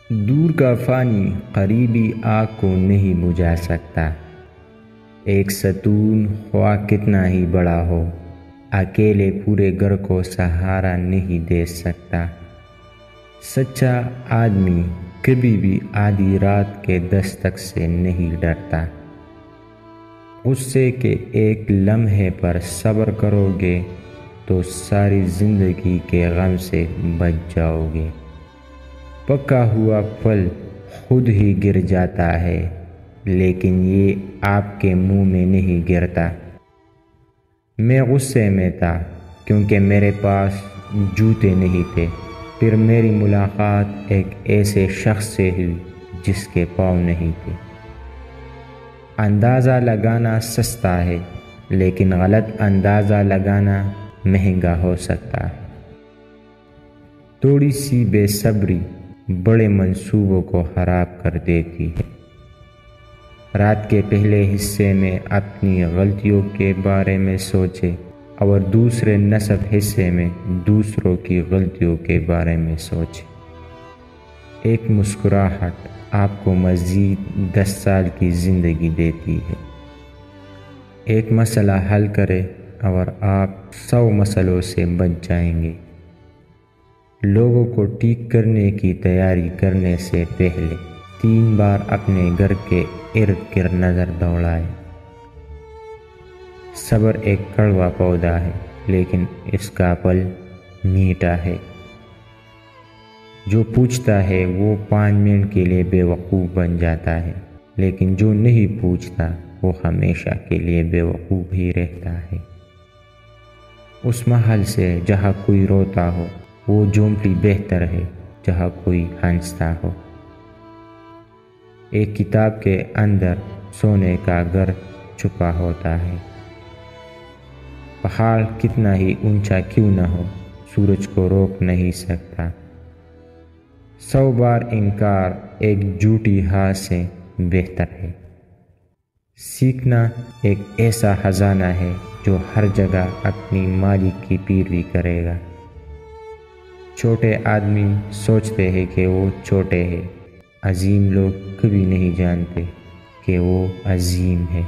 دور کا فانی قریبی آگ کو نہیں بجھا سکتا۔ ایک ستون خواہ کتنا ہی بڑا ہو، اکیلے پورے گھر کو سہارا نہیں دے سکتا۔ سچا آدمی کبھی بھی آدھی رات کے دستک سے نہیں ڈرتا۔ غصے کے ایک لمحے پر صبر کرو گے تو ساری زندگی کے غم سے بچ جاؤ گے۔ پکا ہوا پھل خود ہی گر جاتا ہے، لیکن یہ آپ کے منہ میں نہیں گرتا۔ میں غصے میں تھا کیونکہ میرے پاس جوتے نہیں تھے۔ پھر میری ملاقات ایک ایسے شخص سے ہوئی جس کے پاؤں نہیں تھے۔ اندازہ لگانا سستا ہے، لیکن غلط اندازہ لگانا مہنگا ہو سکتا ہے۔ تھوڑی سی بے صبری بڑے منصوبوں کو خراب کر دیتی ہے۔ رات کے پہلے حصے میں اپنی غلطیوں کے بارے میں سوچے اور دوسرے نصف حصے میں دوسروں کی غلطیوں کے بارے میں سوچے۔ ایک مسکراہٹ آپ کو مزید 10 سال کی زندگی دیتی ہے۔ ایک مسئلہ حل کرے اور آپ 100 مسئلوں سے بچ جائیں گے۔ لوگوں کو ٹھیک کرنے کی تیاری کرنے سے پہلے 3 بار اپنے گھر کے ارد گرد نظر دوڑائیں۔ صبر ایک کڑوا پودا ہے، لیکن اس کا پھل میٹھا ہے۔ جو پوچھتا ہے وہ 5 منٹ کے لیے بے وقوف بن جاتا ہے، لیکن جو نہیں پوچھتا وہ ہمیشہ کے لیے بے وقوف ہی رہتا ہے۔ اس محل سے جہاں کوئی روتا ہو وہ جھونپڑی بہتر ہے جہاں کوئی ہنستا ہو۔ ایک کتاب کے اندر سونے کا گھر چھپا ہوتا ہے۔ پہاڑ کتنا ہی اونچا کیوں نہ ہو، سورج کو روک نہیں سکتا۔ 100 بار انکار ایک جھوٹی ہاں سے بہتر ہے۔ سیکھنا ایک ایسا خزانہ ہے جو ہر جگہ اپنی مالک کی پیروی کرے گا۔ چھوٹے آدمی سوچتے ہیں کہ وہ چھوٹے ہیں، عظیم لوگ کبھی نہیں جانتے کہ وہ عظیم ہے۔